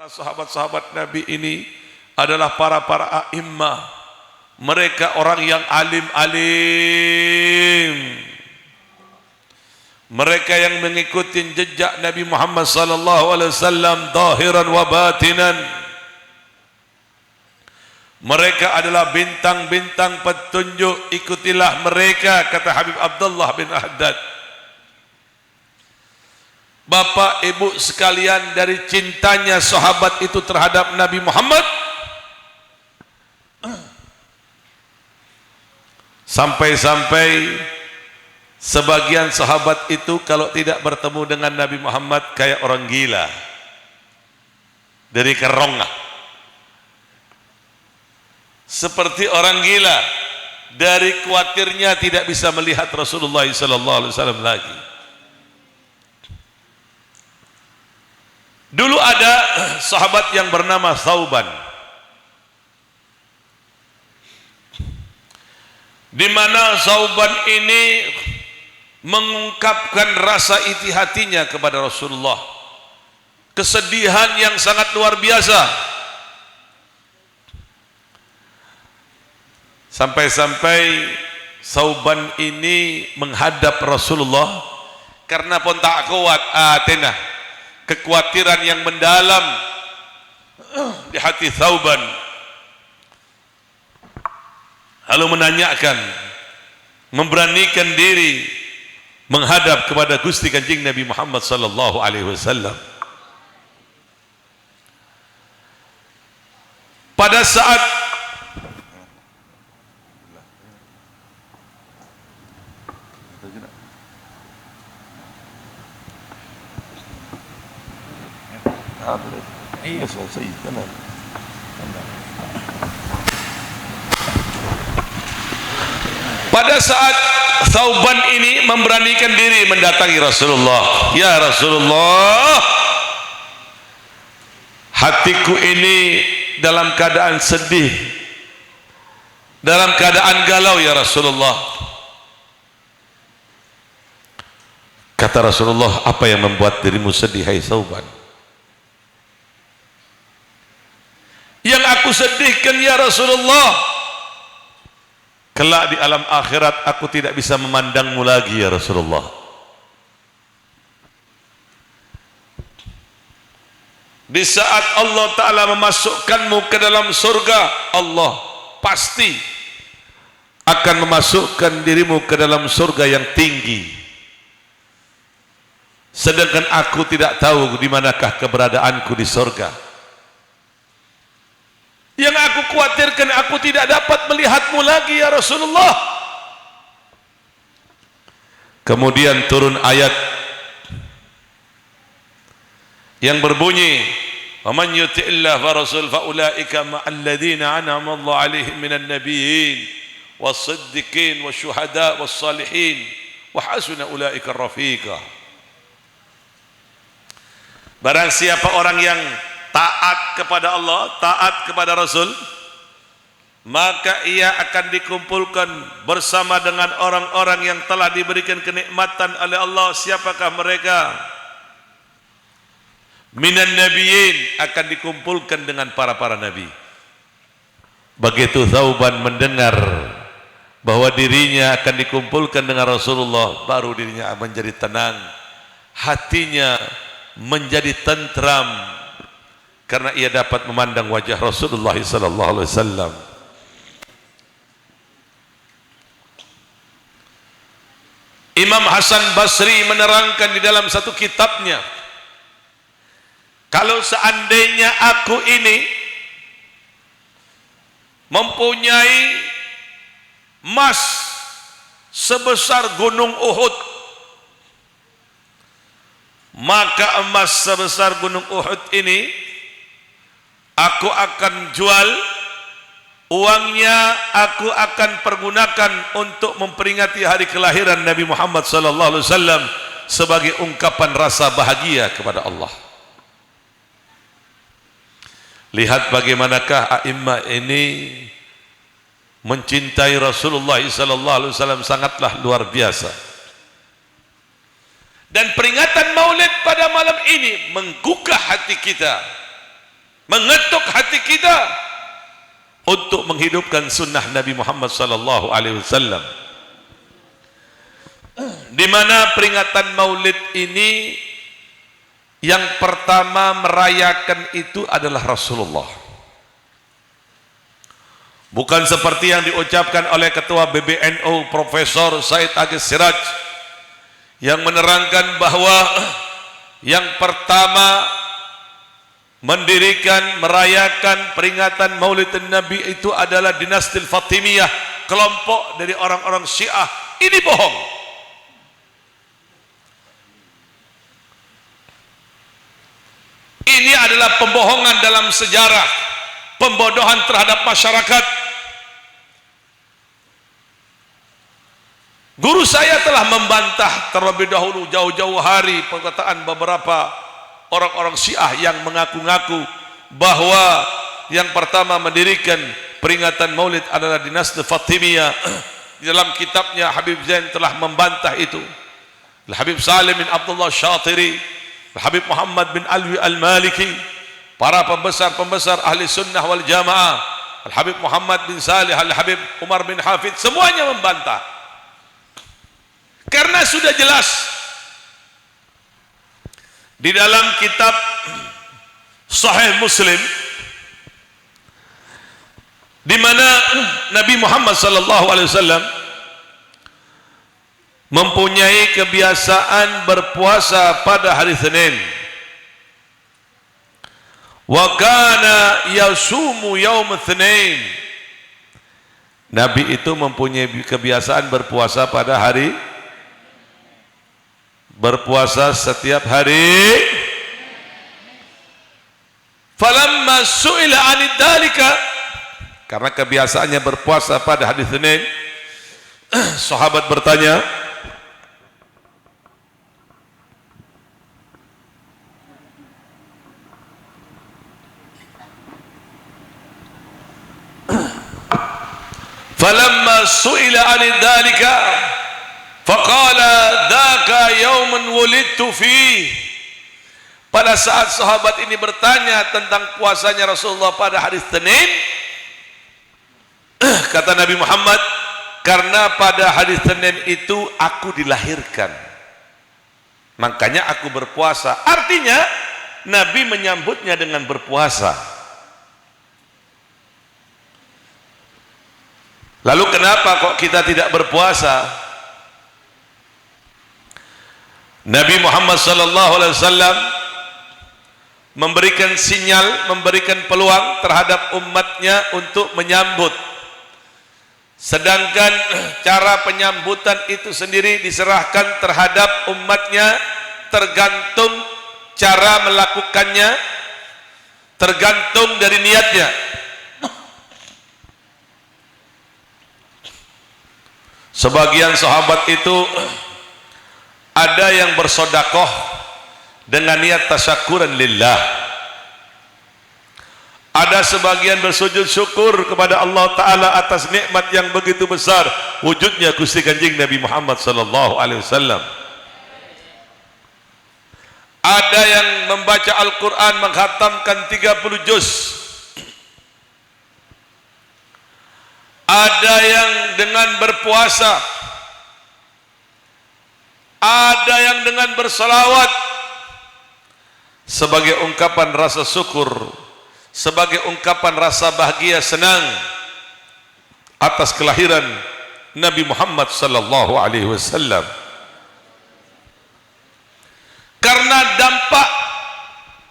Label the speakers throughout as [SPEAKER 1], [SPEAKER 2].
[SPEAKER 1] Sahabat-sahabat Nabi ini adalah para a'immah. Mereka orang yang alim-alim. Mereka yang mengikuti jejak Nabi Muhammad sallallahu alaihi wasallam zahiran wa batinan. Mereka adalah bintang-bintang petunjuk, ikutilah mereka, kata Habib Abdullah bin Ahdad. Bapak ibu sekalian, dari cintanya sahabat itu terhadap Nabi Muhammad, sampai-sampai sebagian sahabat itu kalau tidak bertemu dengan Nabi Muhammad kayak orang gila, dari kerongah, seperti orang gila, dari khawatirnya tidak bisa melihat Rasulullah SAW lagi. Dulu ada sahabat yang bernama Thauban, di mana Thauban ini mengungkapkan rasa iti hatinya kepada Rasulullah, kesedihan yang sangat luar biasa, sampai-sampai Thauban ini menghadap Rasulullah karena pun tak kuat kekhawatiran yang mendalam di hati Thauban, lalu menanyakan, memberanikan diri menghadap kepada Gusti Kanjeng Nabi Muhammad sallallahu alaihi wasallam. Pada saat Thauban ini memberanikan diri mendatangi Rasulullah. Ya Rasulullah, hatiku ini dalam keadaan sedih, dalam keadaan galau ya Rasulullah. Kata Rasulullah, apa yang membuat dirimu sedih hai Thauban? Yang aku sedihkan ya Rasulullah, kelak di alam akhirat aku tidak bisa memandangmu lagi ya Rasulullah. Di saat Allah Ta'ala memasukkanmu ke dalam surga, Allah pasti akan memasukkan dirimu ke dalam surga yang tinggi, sedangkan aku tidak tahu di manakah keberadaanku di surga. Yang aku khawatirkan, aku tidak dapat melihatmu lagi ya Rasulullah. Kemudian turun ayat yang berbunyi, "Waman yuti'illah wa rasul fa ulaika ma'al ladzina an'ama Allah 'alaihim minan nabiyyin was-siddiqin wasyuhada was-salihin wa hasuna ulaika rafiqa." Barang siapa orang yang taat kepada Allah, taat kepada Rasul, maka ia akan dikumpulkan bersama dengan orang-orang yang telah diberikan kenikmatan oleh Allah. Siapakah mereka? Minan nabiyyin, akan dikumpulkan dengan para nabi. Begitu Thauban mendengar bahwa dirinya akan dikumpulkan dengan Rasulullah, baru dirinya menjadi tenang, hatinya menjadi tentram, karena ia dapat memandang wajah Rasulullah sallallahu alaihi wasallam. Imam Hasan Basri menerangkan di dalam satu kitabnya, kalau seandainya aku ini mempunyai emas sebesar gunung Uhud, maka emas sebesar gunung Uhud ini aku akan jual, uangnya aku akan pergunakan untuk memperingati hari kelahiran Nabi Muhammad sallallahu alaihi wasallam sebagai ungkapan rasa bahagia kepada Allah. Lihat bagaimanakah a'immah ini mencintai Rasulullah sallallahu alaihi wasallam, sangatlah luar biasa. Dan peringatan Maulid pada malam ini menggugah hati kita mengetuk hati kita untuk menghidupkan sunnah Nabi Muhammad sallallahu alaihi wasallam, di mana peringatan Maulid ini yang pertama merayakan itu adalah Rasulullah. Bukan seperti yang diucapkan oleh Ketua BBNU Profesor Said Agil Siraj yang menerangkan bahwa yang pertama mendirikan, merayakan peringatan Maulid Nabi itu adalah dinasti Fatimiyah, kelompok dari orang-orang Syiah. Ini bohong. Ini adalah pembohongan dalam sejarah, pembodohan terhadap masyarakat. Guru saya telah membantah terlebih dahulu jauh-jauh hari perkataan beberapa orang-orang Syiah yang mengaku-ngaku bahwa yang pertama mendirikan peringatan Maulid adalah dinasti Fatimiyah. Di dalam kitabnya Habib Zain telah membantah itu. Habib Salim bin Abdullah Syatiri, Habib Muhammad bin Alwi Al-Maliki, para pembesar-pembesar ahli sunnah wal jamaah, Habib Muhammad bin Salih, Habib Umar bin Hafid, semuanya membantah. Karena sudah jelas di dalam kitab Sahih Muslim, di mana Nabi Muhammad sallallahu alaihi wasallam mempunyai kebiasaan berpuasa pada hari Senin. Wa kana yasumu yaum Tsnain. Nabi itu mempunyai kebiasaan berpuasa pada hari, berpuasa setiap hari. Falamma su'ila 'anid dalika, karena kebiasaannya berpuasa pada hari Senin, sahabat bertanya, falamma su'ila 'anid dalika faqala dzaka yaumun wulidtu fi. Pada saat sahabat ini bertanya tentang puasanya Rasulullah pada hari Senin, kata Nabi Muhammad, karena pada hari Senin itu aku dilahirkan, makanya aku berpuasa. Artinya Nabi menyambutnya dengan berpuasa. Lalu kenapa kok kita tidak berpuasa? Nabi Muhammad sallallahu alaihi wasallam memberikan sinyal, memberikan peluang terhadap umatnya untuk menyambut. Sedangkan cara penyambutan itu sendiri diserahkan terhadap umatnya, tergantung cara melakukannya, tergantung dari niatnya. Sebagian sahabat itu ada yang bersodakoh dengan niat tasyakuran lillah. Ada sebagian bersujud syukur kepada Allah Ta'ala atas nikmat yang begitu besar wujudnya Gusti Kanjeng Nabi Muhammad sallallahu alaihi wasallam. Ada yang membaca Al-Quran, menghatamkan 30 juz. Ada yang dengan berpuasa, ada yang dengan bersalawat sebagai ungkapan rasa syukur, sebagai ungkapan rasa bahagia senang atas kelahiran Nabi Muhammad sallallahu alaihi wasallam. Karena dampak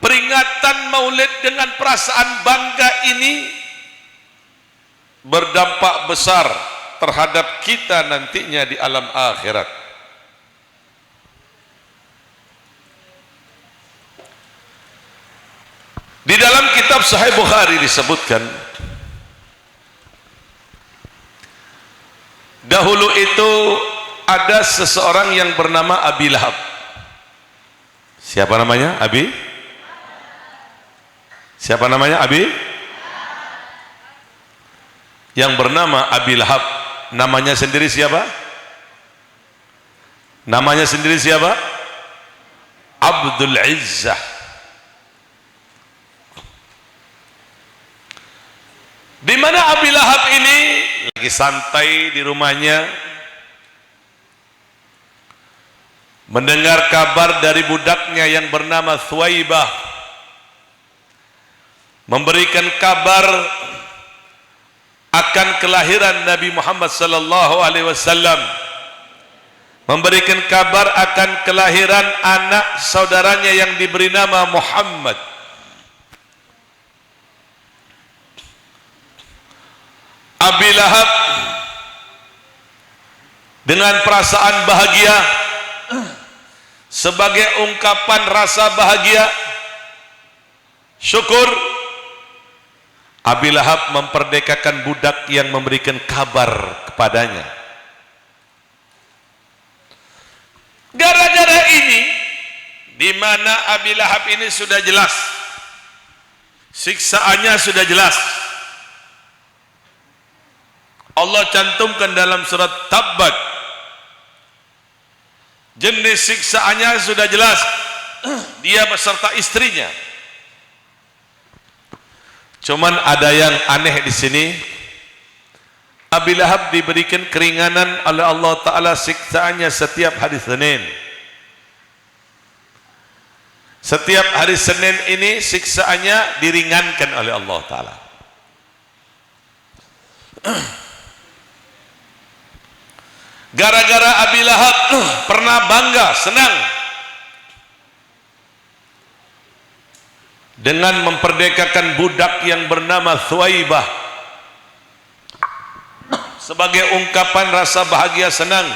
[SPEAKER 1] peringatan Maulid dengan perasaan bangga ini berdampak besar terhadap kita nantinya di alam akhirat. Di dalam kitab Sahih Bukhari disebutkan, dahulu itu ada seseorang yang bernama Abi Lahab. Siapa namanya? Abi? Siapa namanya? Abi? Yang bernama Abi Lahab. Namanya sendiri siapa? Namanya sendiri siapa? Abdul Izzah. Di mana Abi Lahab ini lagi santai di rumahnya, mendengar kabar dari budaknya yang bernama Thuwaibah, memberikan kabar akan kelahiran Nabi Muhammad sallallahu alaihi wasallam, memberikan kabar akan kelahiran anak saudaranya yang diberi nama Muhammad. Abi Lahab dengan perasaan bahagia, sebagai ungkapan rasa bahagia, syukur, Abi Lahab memperdekakan budak yang memberikan kabar kepadanya. Gara-gara ini, di mana Abi Lahab ini sudah jelas, siksaannya sudah jelas. Allah cantumkan dalam surat Tabbat, jenis siksaannya sudah jelas, dia beserta istrinya. Cuman ada yang aneh di sini. Abi Lahab diberikan keringanan oleh Allah Ta'ala siksaannya setiap hari Senin. Setiap hari Senin ini siksaannya diringankan oleh Allah Ta'ala. Gara-gara Abi Lahab pernah bangga, senang dengan memperdekakan budak yang bernama Thuwaibah, sebagai ungkapan rasa bahagia senang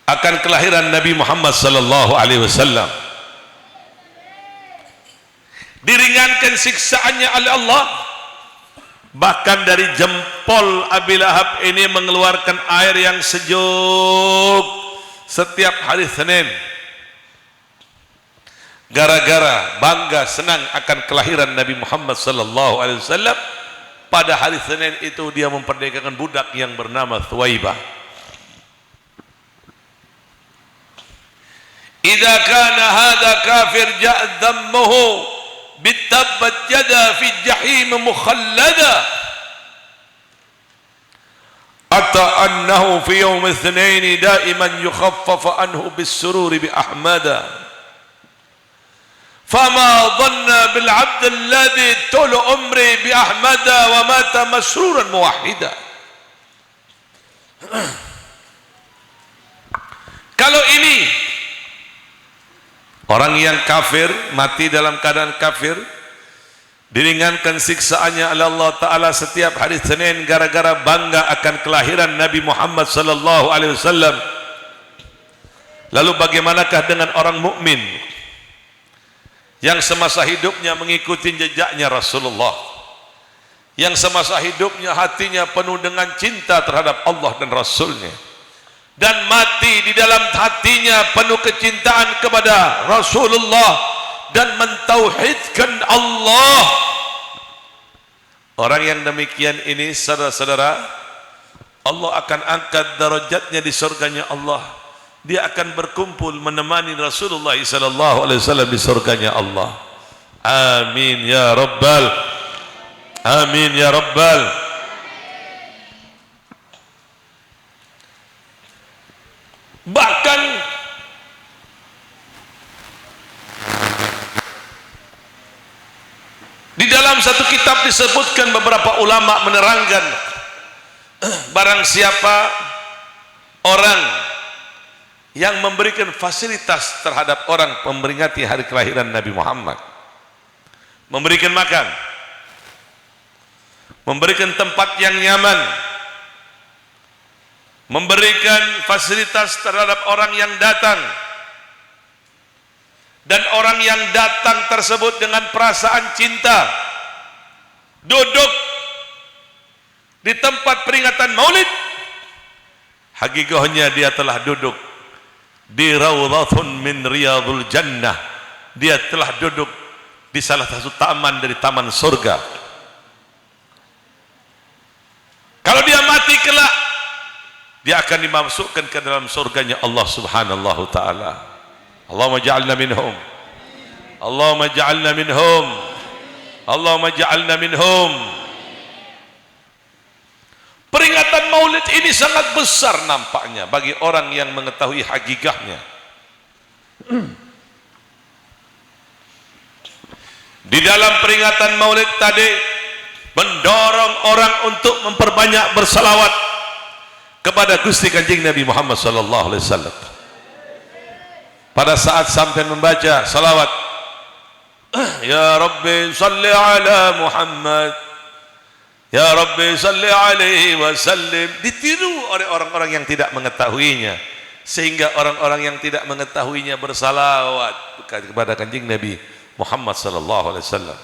[SPEAKER 1] akan kelahiran Nabi Muhammad sallallahu alaihi wasallam. Diringankan siksaannya oleh Allah. Bahkan dari jempol Abi Lahab ini mengeluarkan air yang sejuk setiap hari Senin. Gara-gara bangga senang akan kelahiran Nabi Muhammad sallallahu alaihi wasallam, pada hari Senin itu dia memperdekakan budak yang bernama Thuwaibah. Idza kana hadza kafir ja'a dhammuhu bitabbat yada fi jahim mukhallada ata annahu fi yawm itsnain daiman yukhaffaf anhu bis-surur bi ahmada fama dhanna bil 'abd alladhi tul umri bi ahmada wa mata masruran muwahhida. Kalau ini orang yang kafir, mati dalam keadaan kafir, diringankan siksaannya oleh Allah Ta'ala setiap hari Senin gara-gara bangga akan kelahiran Nabi Muhammad sallallahu alaihi wasallam. Lalu bagaimanakah dengan orang mukmin yang semasa hidupnya mengikuti jejaknya Rasulullah, yang semasa hidupnya hatinya penuh dengan cinta terhadap Allah dan Rasulnya, dan mati di dalam hatinya penuh kecintaan kepada Rasulullah dan mentauhidkan Allah. Orang yang demikian ini, saudara-saudara, Allah akan angkat darajatnya di surganya Allah. Dia akan berkumpul menemani Rasulullah sallallahu alaihi wasallam di surganya Allah. Amin ya rabbal, amin ya rabbal. Bahkan di dalam satu kitab disebutkan, beberapa ulama menerangkan, barang siapa orang yang memberikan fasilitas terhadap orang memperingati hari kelahiran Nabi Muhammad, memberikan makan, memberikan tempat yang nyaman, memberikan fasilitas terhadap orang yang datang, dan orang yang datang tersebut dengan perasaan cinta duduk di tempat peringatan maulid, hakikatnya dia telah duduk di raudhatun min riyadul jannah. Dia telah duduk di salah satu taman dari taman surga. Kalau dia mati kelak, dia akan dimasukkan ke dalam surganya Allah subhanahu ta'ala. Allahumma ja'alna minhum, Allahumma ja'alna minhum. Allahumma ja'alna minhum. Peringatan Maulid ini sangat besar nampaknya bagi orang yang mengetahui hakikatnya. Di dalam peringatan Maulid tadi mendorong orang untuk memperbanyak bersalawat kepada Gusti Kanjeng Nabi Muhammad sallallahu alaihi wasallam. Pada saat sampai membaca salawat, ya Rabbi salli ala Muhammad, ya Rabbi salli alaihi wasallim, ditiru oleh orang-orang yang tidak mengetahuinya, sehingga orang-orang yang tidak mengetahuinya bersalawat kepada Kanjeng Nabi Muhammad sallallahu alaihi wasallam.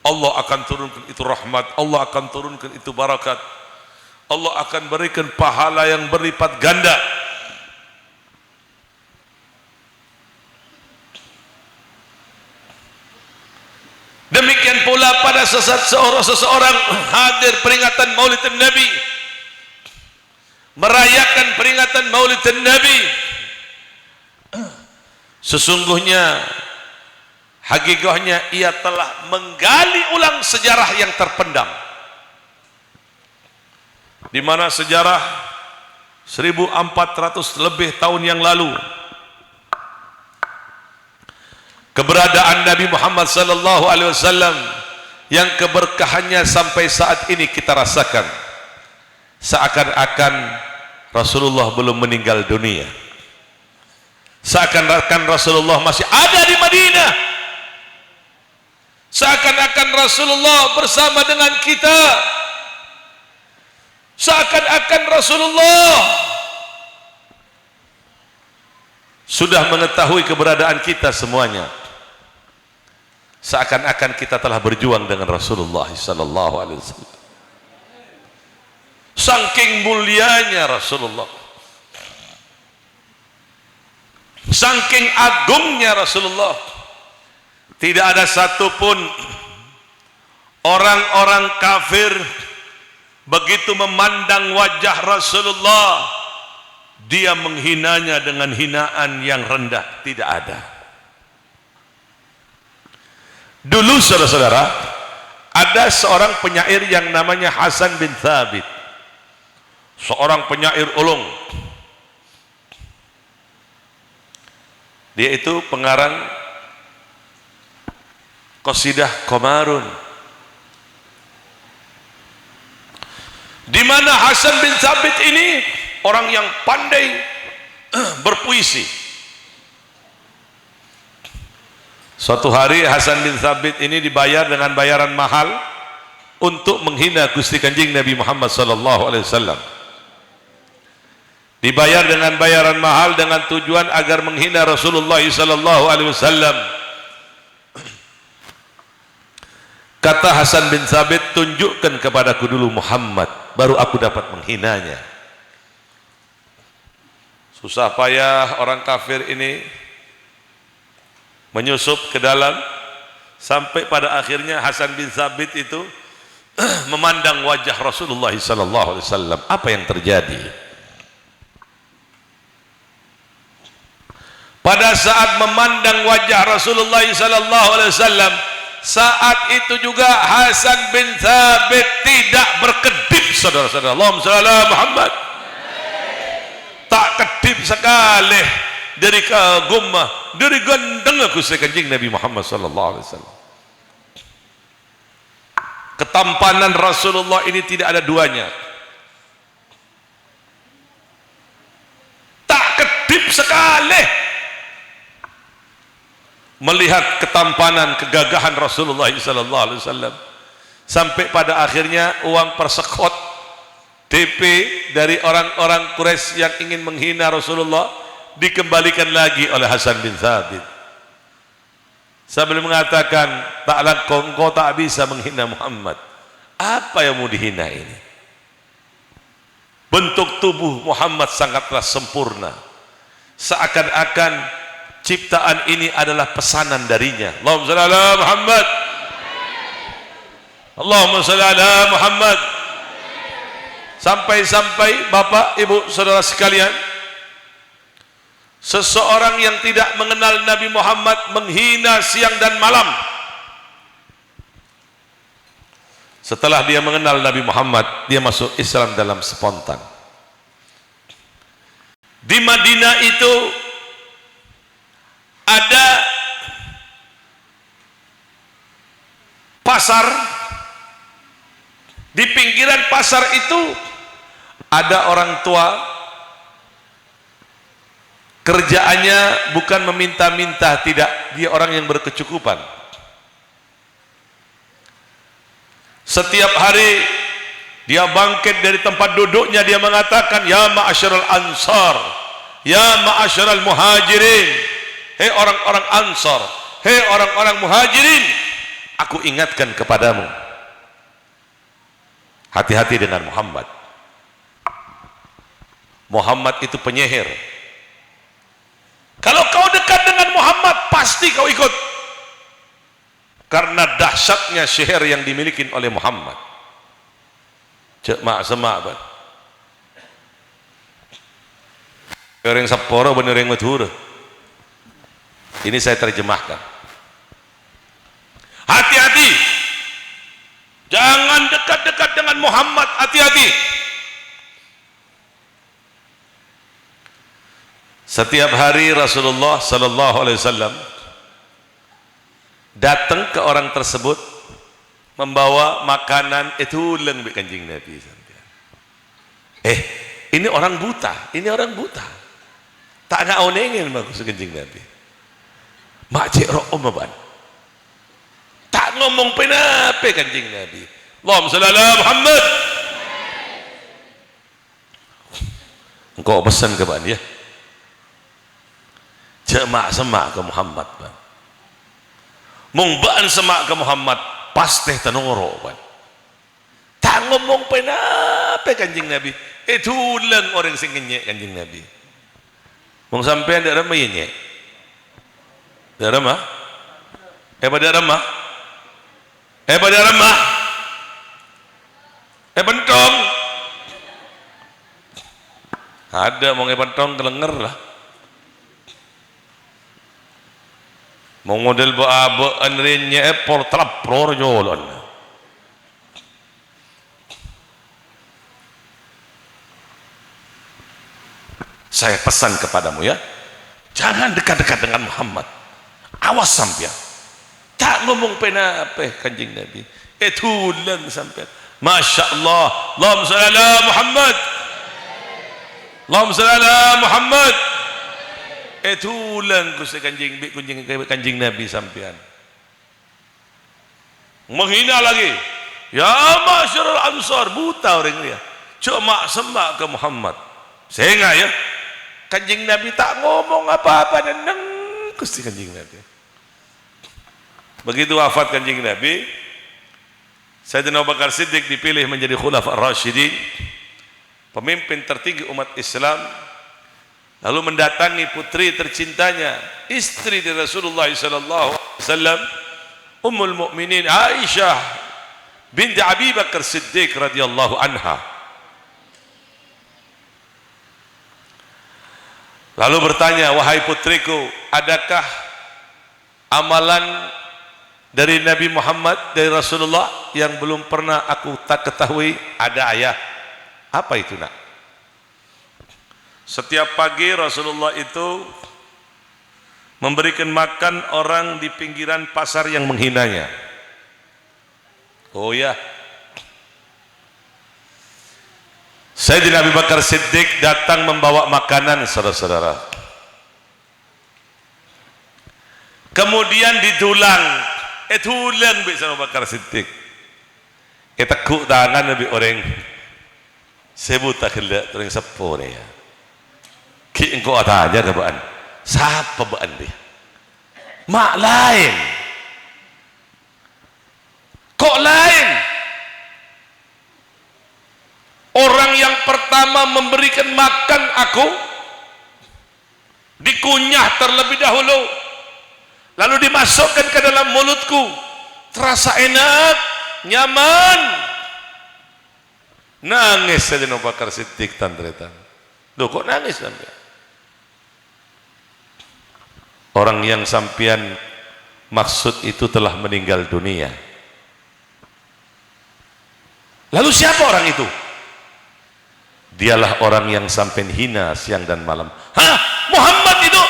[SPEAKER 1] Allah akan turunkan itu rahmat, Allah akan turunkan itu barakat, Allah akan berikan pahala yang berlipat ganda. Demikian pula pada seseorang hadir peringatan Maulid Nabi, merayakan peringatan Maulid Nabi, sesungguhnya hakikatnya ia telah menggali ulang sejarah yang terpendam, di mana sejarah 1400 lebih tahun yang lalu keberadaan Nabi Muhammad sallallahu alaihi wasallam yang keberkahannya sampai saat ini kita rasakan, seakan-akan Rasulullah belum meninggal dunia, seakan-akan Rasulullah masih ada di Madinah, seakan-akan Rasulullah bersama dengan kita, seakan-akan Rasulullah sudah mengetahui keberadaan kita semuanya, seakan-akan kita telah berjuang dengan Rasulullah sallallahu alaihi wasallam. Saking mulianya Rasulullah, saking agungnya Rasulullah, tidak ada satupun orang-orang kafir begitu memandang wajah Rasulullah dia menghinanya dengan hinaan yang rendah, tidak ada. Dulu saudara-saudara, ada seorang penyair yang namanya Hasan bin Thabit, seorang penyair ulung. Dia itu pengarang qasidah Qamarun, di mana Hasan bin Thabit ini orang yang pandai berpuisi. Suatu hari Hasan bin Thabit ini dibayar dengan bayaran mahal untuk menghina Gusti Kanjeng Nabi Muhammad sallallahu alaihi wasallam. Dibayar dengan bayaran mahal dengan tujuan agar menghina Rasulullah sallallahu alaihi wasallam. Kata Hasan bin Thabit, tunjukkan kepadaku dulu Muhammad, baru aku dapat menghinanya. Susah payah orang kafir ini menyusup ke dalam, sampai pada akhirnya Hasan bin Thabit itu memandang wajah Rasulullah sallallahu alaihi wasallam. Apa yang terjadi? Pada saat memandang wajah Rasulullah sallallahu alaihi wasallam, saat itu juga Hasan bin Thabit tidak berkedip, saudara-saudara. Allahumma shalli ala Muhammad. Tak kedip sekali dari kagumah, dari gandeng aku Kanjeng Nabi Muhammad sallallahu alaihi wasallam. Ketampanan Rasulullah ini tidak ada duanya. Tak kedip sekali melihat ketampanan, kegagahan Rasulullah sallallahu alaihi wasallam, sampai pada akhirnya uang persekot DP dari orang-orang Quraisy yang ingin menghina Rasulullah dikembalikan lagi oleh Hasan bin Thabit, sambil mengatakan, taklah engkau tak bisa menghina Muhammad. Apa yang mau dihina ini? Bentuk tubuh Muhammad sangatlah sempurna, seakan-akan ciptaan ini adalah pesanan darinya. Allahumma shalli ala Muhammad. Allahumma shalli ala Muhammad. Sampai-sampai Bapak, Ibu, Saudara sekalian, seseorang yang tidak mengenal Nabi Muhammad menghina siang dan malam, Setelah dia mengenal Nabi Muhammad, dia masuk Islam dalam spontan. Di Madinah itu ada pasar. Di pinggiran pasar itu ada orang tua, kerjaannya bukan meminta-minta, tidak, dia orang yang berkecukupan. Setiap hari dia bangkit dari tempat duduknya, dia mengatakan, ya ma'asyiral ansar, ya ma'asyiral muhajirin, hei orang-orang ansar, hei orang-orang muhajirin, aku ingatkan kepadamu, hati-hati dengan Muhammad. Muhammad itu penyihir. Kalau kau dekat dengan Muhammad, pasti kau ikut, karena dahsyatnya sihir yang dimiliki oleh Muhammad. Cek mak semak ban. Orang Sapporo bener yang matur. Ini saya terjemahkan. Hati-hati, jangan dekat-dekat dengan Muhammad, hati-hati. Setiap hari Rasulullah sallallahu alaihi wasallam datang ke orang tersebut membawa makanan itu leng kanjing Nabi. Ini orang buta, ini orang buta. Tak nak onengin bagus kanjing Nabi. Mak cik ro'om ban. Tak ngomong penape kanjing Nabi. Allahumma shalli ala Muhammad. Engkau pesan ke ban ya. Cemak semak ke Muhammad ban. Mung baan semak ke Muhammad pasti tenoro ban. Tak ngomong penape kanjing Nabi. Itu ulang orang sing ngenyek kanjing Nabi. Mung sampean dak ramai nyek. Dak ramah? Pada ramah? Pada ramah? Bentong. Ada mau bentong kelenger lah. Mau model ba anrinnya portrap prorjolon. Saya pesan kepadamu ya, jangan dekat-dekat dengan Muhammad. Awas sampean. Tak ngomong penape kanjing Nabi. Itu ulang sampean. Masya Allah. Allahumma shalli ala Muhammad. Allahumma shalli ala Muhammad. Itu ulang kusi kanjing Nabi sampean. Menghina lagi. Ya masyarul ansar, buta orang dia. Cuma semak ke Muhammad. Sehingga ya, kanjing Nabi tak ngomong apa-apa dan neng kusti kanjing Nabi. Begitu wafat kanjing Nabi, Sayyidina Abu Bakar Siddiq dipilih menjadi Khulafa Ar-Rasyidin, pemimpin tertinggi umat Islam. Lalu mendatangi putri tercintanya, istri dari Rasulullah SAW, Ummul Mukminin Aisyah binti Abi Bakar Siddiq radhiyallahu anha. Lalu bertanya, wahai putriku, adakah amalan dari Nabi Muhammad, dari Rasulullah yang belum pernah aku tak ketahui? Ada ayah. Apa itu nak? Setiap pagi Rasulullah itu memberikan makan orang di pinggiran pasar yang menghinanya. Oh ya, Sayyidina Abu Bakar Siddiq datang membawa makanan, saudara-saudara. Kemudian ditulang, tulang bisa Abu Bakar Siddiq. Tekuk tangan lebih orang sebut tak kelak orang sepo ni ya. Ki engkau tanya ke baan, siapa baan dia? Mak lain, kok lain? Orang yang pertama memberikan makan aku dikunyah terlebih dahulu, lalu dimasukkan ke dalam mulutku, terasa enak, nyaman. Nangis Sayyidina Abu Bakar Siddiq tantretan. Loh kok nangis sampai? Orang yang sampian maksud itu telah meninggal dunia. Lalu siapa orang itu? Dialah orang yang sampai hina siang dan malam. Hah? Muhammad itu?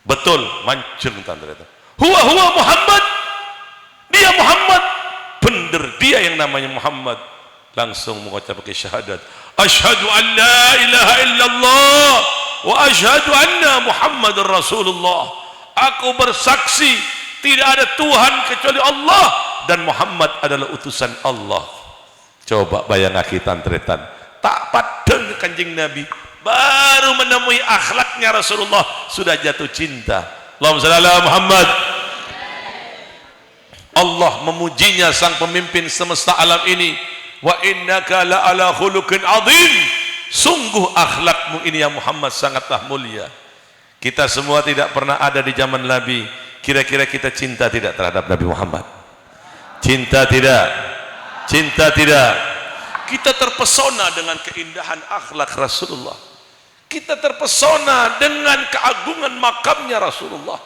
[SPEAKER 1] Betul, mancung tanda itu. Huwa Muhammad. Dia Muhammad. Bener, dia yang namanya Muhammad. Langsung mengucapkan syahadat. Asyhadu an la ilaha illallah wa asyhadu anna Muhammadar Rasulullah. Aku bersaksi tidak ada Tuhan kecuali Allah dan Muhammad adalah utusan Allah. Coba bayangkan kita antretan tak padang kanjeng Nabi, baru menemui akhlaknya Rasulullah sudah jatuh cinta. Allahumma shalli ala Muhammad. Allah memujinya sang pemimpin semesta alam ini. Wa innaka la ala khuluqin azim. Sungguh akhlakmu ini ya Muhammad sangatlah mulia. Kita semua tidak pernah ada di zaman Nabi. Kira-kira kita cinta tidak terhadap Nabi Muhammad? Cinta tidak? Cinta tidak? Kita terpesona dengan keindahan akhlak Rasulullah. Kita terpesona dengan keagungan makamnya Rasulullah.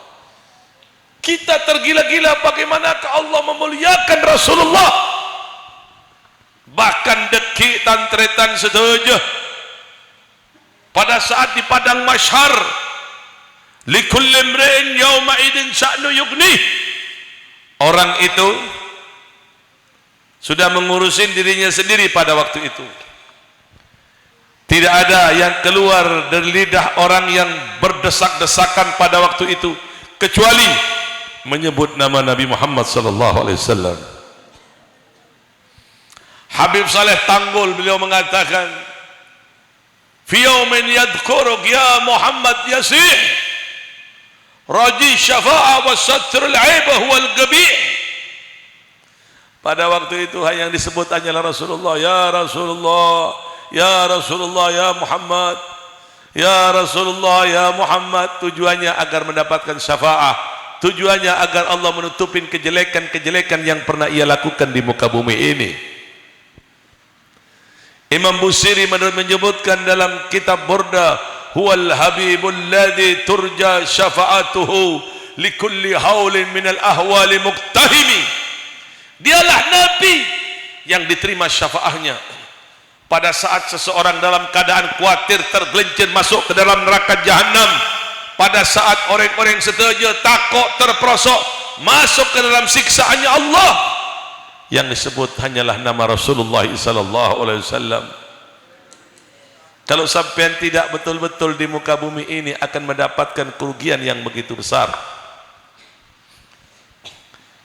[SPEAKER 1] Kita tergila-gila bagaimana Allah memuliakan Rasulullah. Bahkan dekik tantretan setuju pada saat di padang mahsyar, likulli imri'in yawma idin sya'nu yughni. Orang itu sudah mengurusin dirinya sendiri pada waktu itu. Tidak ada yang keluar dari lidah orang yang berdesak-desakan pada waktu itu kecuali menyebut nama Nabi Muhammad sallallahu alaihi wasallam. Habib Saleh Tanggul beliau mengatakan, fi yawmin yadhkuruk ya Muhammad yasih raji syafa'ah wa satrul aibah wal gabih. Pada waktu itu yang disebut hanyalah Rasulullah. Ya Rasulullah, ya Rasulullah, ya Muhammad, ya Rasulullah, ya Muhammad. Tujuannya agar mendapatkan syafaah, tujuannya agar Allah menutupin kejelekan-kejelekan yang pernah ia lakukan di muka bumi ini. Imam Busiri menyebutkan dalam kitab Burda, huwal habibul ladzi turja syafa'atuhu likulli haulin minal ahwali muqtahimi. Dialah Nabi yang diterima syafaahnya pada saat seseorang dalam keadaan khawatir tergelincir masuk ke dalam neraka jahanam, pada saat orang-orang setuju takut terperosok masuk ke dalam siksaannya Allah. Yang disebut hanyalah nama Rasulullah sallallahu alaihi wasallam. Kalau sampean tidak betul-betul di muka bumi ini akan mendapatkan kerugian yang begitu besar.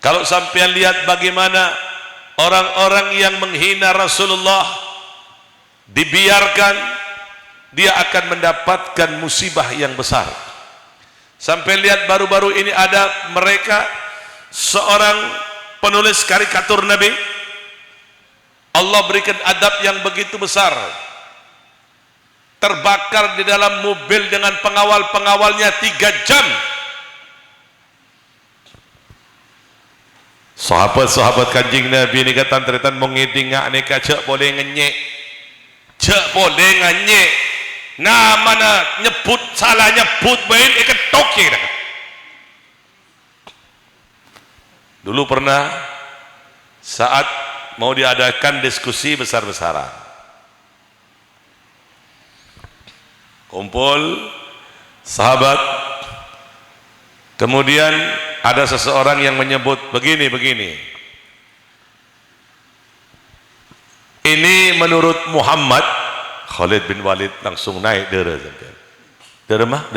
[SPEAKER 1] Kalau sampean lihat bagaimana orang-orang yang menghina Rasulullah dibiarkan, dia akan mendapatkan musibah yang besar. Sampai lihat baru-baru ini ada mereka seorang penulis karikatur Nabi, Allah berikan adab yang begitu besar, terbakar di dalam mobil dengan pengawal-pengawalnya 3 jam. Sahabat-sahabat kanjeng Nabi ni kata antretan mengidingak ni cak boleh ngenyek, cak boleh ngenyek, nah mana nyebut salah nyebut bain ketok kira. Dulu pernah saat mau diadakan diskusi besar-besaran, kumpul sahabat, kemudian ada seseorang yang menyebut begini, ini menurut Muhammad. Khalid bin Walid langsung naik dera. Dera mah?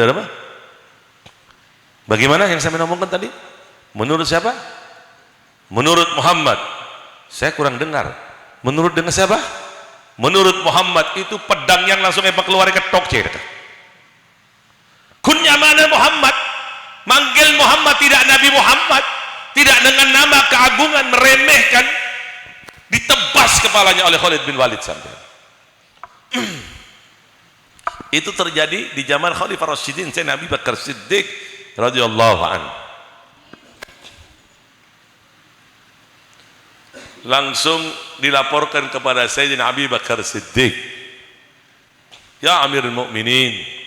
[SPEAKER 1] Bagaimana yang saya ngomongkan tadi? Menurut siapa? Menurut Muhammad. Saya kurang dengar. Menurut dengan siapa? Menurut Muhammad. Itu pedang yang langsung keluar ketok cek. Kunya mana Muhammad? Manggil Muhammad, tidak Nabi Muhammad, tidak dengan nama keagungan, meremehkan, ditebas kepalanya oleh Khalid bin Walid sampai. Itu terjadi di zaman Khalifah Rasyidin Sayyidina Abu Bakar Siddiq radhiyallahu anhu. Langsung dilaporkan kepada Sayyidina Abu Bakar Siddiq, ya Amirul Mukminin,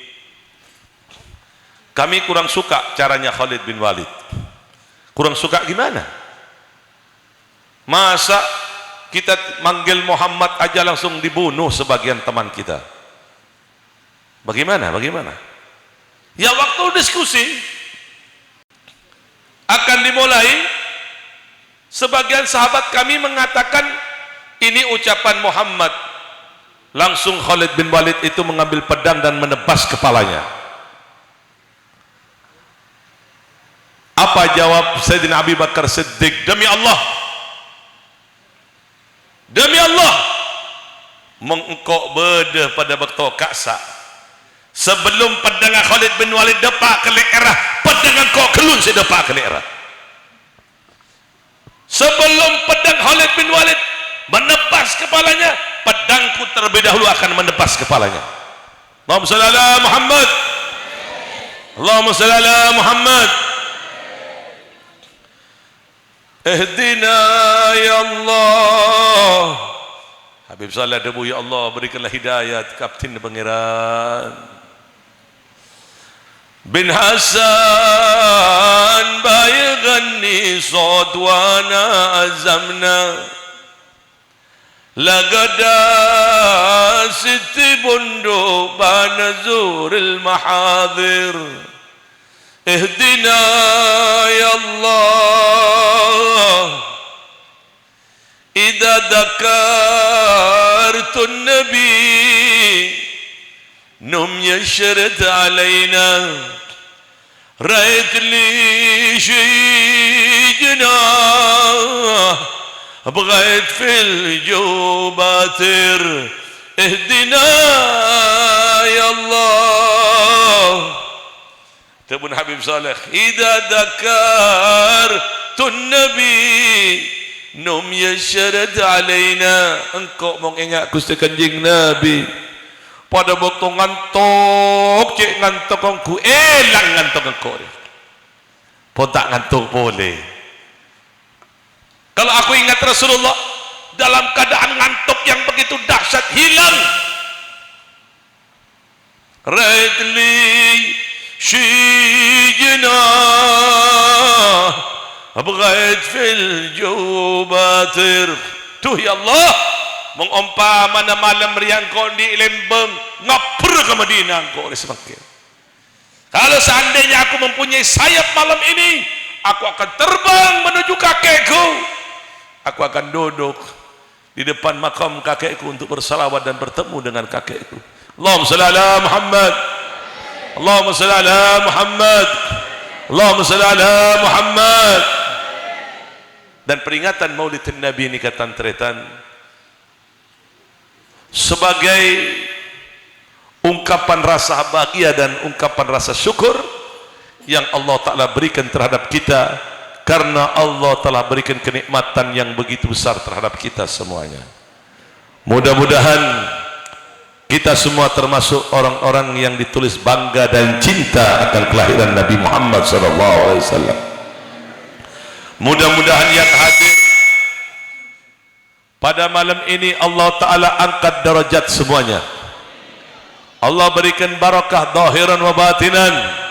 [SPEAKER 1] kami kurang suka caranya Khalid bin Walid. Kurang suka gimana? Masa kita manggil Muhammad aja langsung dibunuh sebagian teman kita. Bagaimana? Ya waktu diskusi akan dimulai, sebagian sahabat kami mengatakan ini ucapan Muhammad. Langsung Khalid bin Walid itu mengambil pedang dan menebas kepalanya. Apa jawab Sayyidina Abu Bakar Siddiq? Demi Allah, mengengkau beda pada waktu kaksa. Sebelum pedang Khalid bin Walid depak ke leherah, pedang engkau kelun si depak ke leherah. Sebelum pedang Khalid bin Walid menebas kepalanya, pedangku terlebih dahulu akan menebas kepalanya. Allahumma shalli ala Muhammad. Allahumma shalli ala Muhammad. Ihdina ya Allah. Habib Saleh debu, ya Allah berikanlah hidayat Kapten Pangeran bin Hasan bayghani sodwana azamna lagada siti bundu banazuril mahadir. Ihdina ya Allah idza dakartun nabi num yashrid alaina ra'ayt li shay'ina بغيت في الجوباتر. اهدنا يا الله. تبون حبيب صالح إذا ذكرت النبي نم يشرد علينا. Engkau mengingat Gusti Kanjeng Nabi pada waktu ngantuk, cek ngantuk engkau elang ngantuk engkau pun tak ngantuk boleh. Kalau aku ingat Rasulullah dalam keadaan ngantuk yang begitu dahsyat, hilang. Radli shijna abghait fil jubatir. Tuh ya Allah, mengumpama malam riang kau di Lembang ngapur ke Madinah kau oleh semakin. Kalau seandainya aku mempunyai sayap malam ini, aku akan terbang menuju kakekku. Aku akan duduk di depan makam kakekku untuk bersalawat dan bertemu dengan kakekku. Allahumma shalli ala Muhammad. Allahumma shalli ala Muhammad. Allahumma shalli ala Muhammad. Dan peringatan Maulidin Nabi ini kata tretan sebagai ungkapan rasa bahagia dan ungkapan rasa syukur yang Allah Ta'ala berikan terhadap kita, karena Allah telah berikan kenikmatan yang begitu besar terhadap kita semuanya. Mudah-mudahan kita semua termasuk orang-orang yang ditulis bangga dan cinta akan kelahiran Nabi Muhammad SAW. Mudah-mudahan yang hadir pada malam ini Allah Ta'ala angkat derajat semuanya. Allah berikan barakah zahiran wa batinan.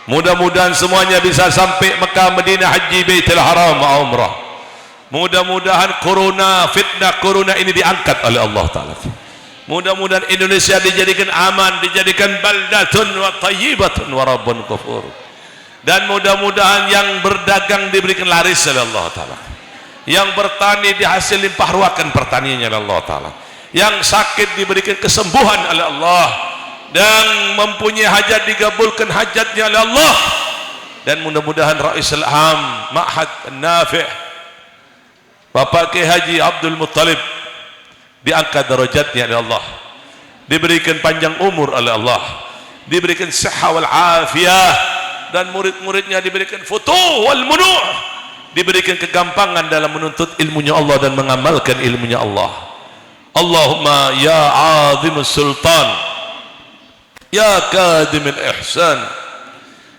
[SPEAKER 1] Mudah-mudahan semuanya bisa sampai Mekah, Madinah, Haji, Baitul Haram, Umrah. Mudah-mudahan fitnah corona ini diangkat oleh Allah Ta'ala. Mudah-mudahan Indonesia dijadikan aman, dijadikan baldatun wa tayyibatun wa rabbun kufur. Dan mudah-mudahan yang berdagang diberikan laris oleh Allah Ta'ala. Yang bertani dihasil limpah ruakan pertaniannya oleh Allah Ta'ala. Yang sakit diberikan kesembuhan oleh Allah. Dan mempunyai hajat digabulkan hajatnya oleh Allah. Dan mudah-mudahan Raisal Am Ma'had Nafi' Bapak Kiai Haji Abdul Muttalib diangkat derajatnya oleh Allah, diberikan panjang umur oleh Allah, diberikan sihah wal afiyah, dan murid-muridnya diberikan futuh wal munuh, diberikan kegampangan dalam menuntut ilmunya Allah dan mengamalkan ilmunya Allah. Allahumma ya azimus sultan, ya kadim al-ihsan,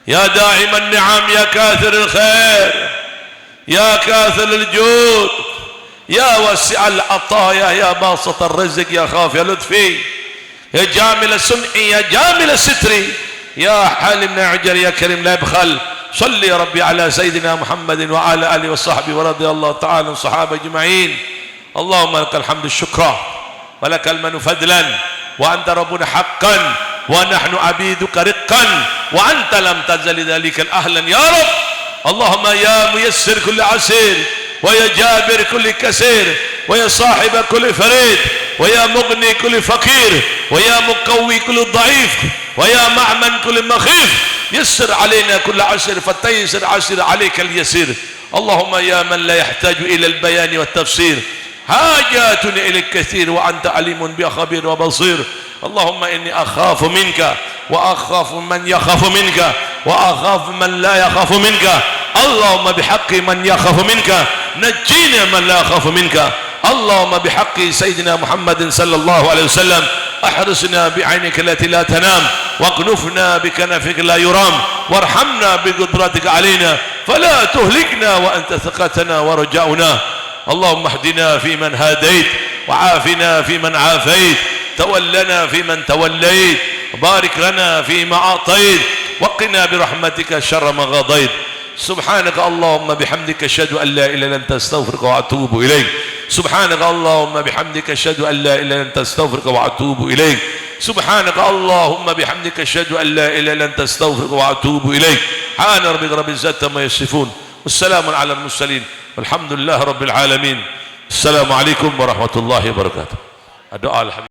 [SPEAKER 1] ya da'im al-ni'am, ya kathir al-khair, ya kathir al-jud, ya wasi' al-ataya, ya basat al-rizq, ya khafi al-lutfi, ya jamil al-sun'i, ya jamil al-sitri, ya halim na'jar, ya karim la yabkhal. Salli ya Rabbi ala Sayyidina Muhammadin wa ala alihi wa sahbihi wa radiyallahu ta'ala sahabat ajma'in. Allahumma lakal hamdu syukra wa lakal manu fadlan wa anta rabbuna haqqan wa nahnu abiduka riqqan wa anta lam tazali dhalikal ahlan ya Rabb. Allahumma ya muyassir kulli asir wa ya jabir kulli kasir wa ya sahiba kulli farid wa ya mughni kulli faqir wa ya muqawwi kulli dhaif wa ya ma'man kulli makhif yassir alaina kulli asir fataysir asir alayka al-yasir. Allahumma ya man la yahtaju ila al-bayan wa at-tafsir حاجاتنا إليك كثير وأنت عليم بها خبير وبصير. اللهم إني أخاف منك وأخاف من يخاف منك وأخاف من لا يخاف منك. اللهم بحق من يخاف منك نجينا من لا يخاف منك. اللهم بحق سيدنا محمد صلى الله عليه وسلم أحرسنا بعينك التي لا تنام واكنفنا بكنفك لا يرام وارحمنا بقدرتك علينا فلا تهلكنا وأنت ثقتنا ورجاؤنا. اللهم اهدنا فيمن هاديت وعافنا فيمن عافيت تولنا فيمن توليت بارك لنا فيما أعطيت وقنا برحمتك شر ما قضيت. سبحانك اللهم بحمدك أشهد أن لا إله إلا أنت أستغفرك وأتوب إليك. سبحانك اللهم بحمدك أشهد أن لا إله إلا أنت أستغفرك وأتوب إليك. سبحانك اللهم بحمدك أشهد أن لا إله إلا أنت أستغفرك وأتوب إليك. سبحان ربك رب العزة عما يصفون والسلام على المرسلين والحمد لله رب العالمين. السلام عليكم ورحمة الله وبركاته. الدعاء الحبيب.